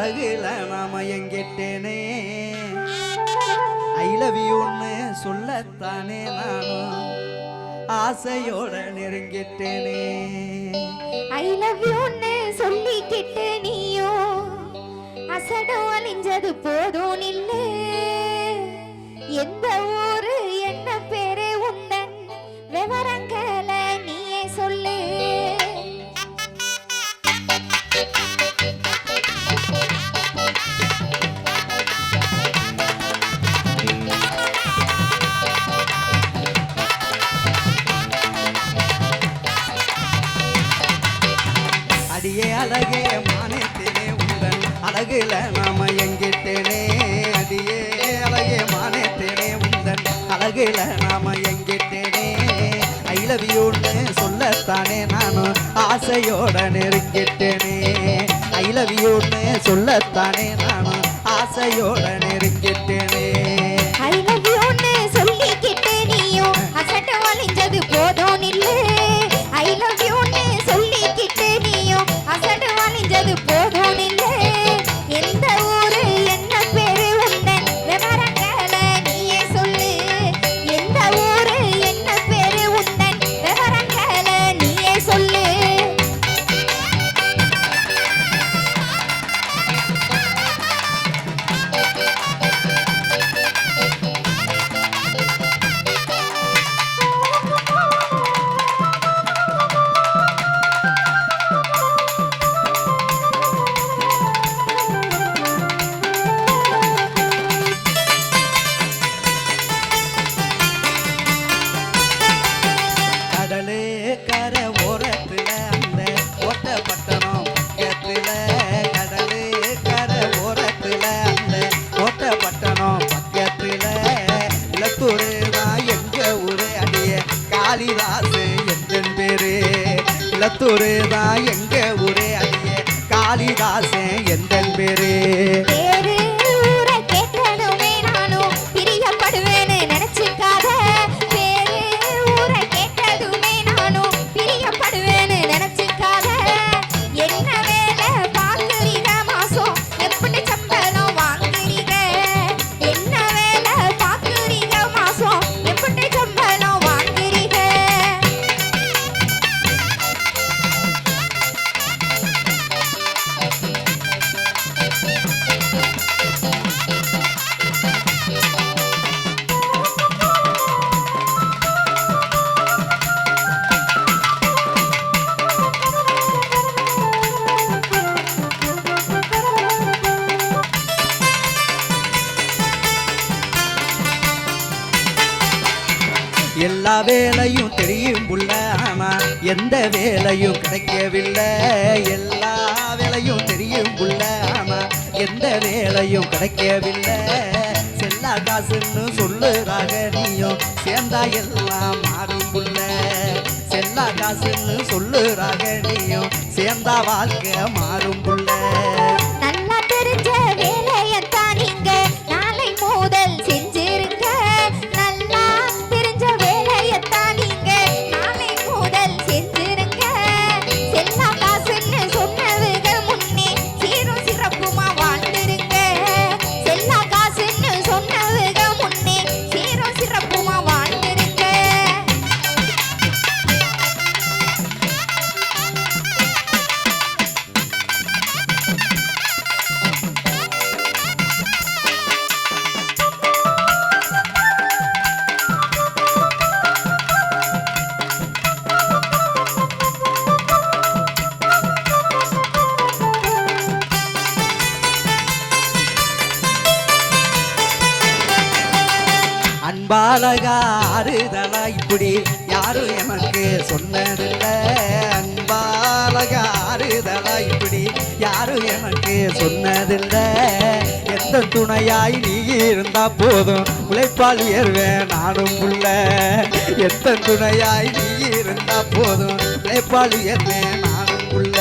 அழகுல நாம எங்கிட்டேனே I love யூன்னு சொல்லத்தானே நானும் ஆசையோட நெருங்கிட்டேனே ஐ லவ் யூன்னு சொல்லிக்கிட்டு நீயோ அசடம் அழிஞ்சது போதும் இல்லை எந்த ஊரு என்ன பேரு உந்தன் விவரங்களை நீயே சொல்லு அடியே அழகே மானேத்தேனே உந்தன் அழகுல நாம எங்கிட்டேனே அடியே அழகே மானேத்தேனே உந்தன் அழகுல நாம எங்கிட்டேனே ஐ லவ் யூன்னு சொல்லத்தானே நானும் ஆசையோட நெருங்கிட்டேனே ஐ லவ் யூன்னு சொல்லத்தானே நானும் ஆசையோட நெருங்கிட்டேனே ஐ லவ் யூன்னு சொல்லிக்கிட்டு நீயும் அசட்டம் அழிஞ்சது போதும் இல்லை ஐ லவ் யூன்னு சொல்லிக்கிட்டு நீயும் அசட்டம் அழிஞ்சது போதும் இல்லை எந்த ஊரு என்ன பேரு உந்தன் விவரங்களை நீயே சொல்லு எந்த ஊரு என்ன பேரு உந்தன் விவரங்களை நீயே சொல்லு கடலே கரை ஓரத்துல அந்த ஓட்டப்பட்டணம் பக்கத்துல கடலே கரை ஓரத்துல அந்த ஓட்டப்பட்டணம் பக்கத்துல இலத்தூர் தான் எங்க ஊரு அடிய காளிதாசு எந்தன் பேரு இலத்தூர் தான் எங்க ஊரு அடிய காளிதாசு எந்தன் பேரு பேரு ஊரை கேட்டதுமே நானும் பிரியப்படுவேன்னு நினைச்சுக்காத பேரு ஊரை கேட்டதுமே நானும் பிரியப்படுவேன்னு நினைச்சுக்காத என்ன வேலை பார்க்குறீங்க மாசம் எப்படி சம்பளம் வாங்குறீங்க என்ன வேலை பார்க்குறீங்க மாசம் எப்படி சம்பளம் வாங்குறீங்க எல்லா வேலையும் தெரியும் புள்ள ஆனா எந்த வேலையும் கிடைக்கவில்லை எல்லா வேலையும் தெரியும் புள்ள ஆனா எந்த வேலையும் கிடைக்கவில்லை செல்லா காசுன்னு சொல்லுறாக நீயும் சேர்ந்தா எல்லாம் மாறும் புள்ள செல்லா காசுன்னு சொல்லுறாக நீயும் சேர்ந்தா வாழ்க்கை மாறும் புள்ள நல்லா தெரிஞ்ச வேலையத்தான் நீங்க நாளை முதல் செஞ்சிருங்க நல்லா தெரிஞ்ச வேலையத்தான் நீங்க நாளை முதல் செஞ்சிருங்க செல்லா காசுன்னு சொன்னவங்க முன்னே சீரும் சிறப்புமா வாழ்ந்துருங்க செல்லா காசுன்னு சொன்னவங்க முன்னே சீரும் சிறப்புமா வாழ்ந்துருங்க அன்பாலகா ஆறுதலா இப்படி யாரும் எனக்கு சொன்னதில்ல அன்பாலகா ஆறுதலா இப்படி யாரும் எனக்கு சொன்னதில்ல எந்த துணையாய் நீ இருந்தா போதும் உழைப்பால் உயர்வேன் நானும் புள்ள எந்த துணையாய் நீ இருந்தா போதும் உழைப்பால் உயர்வேன் நானும் புள்ள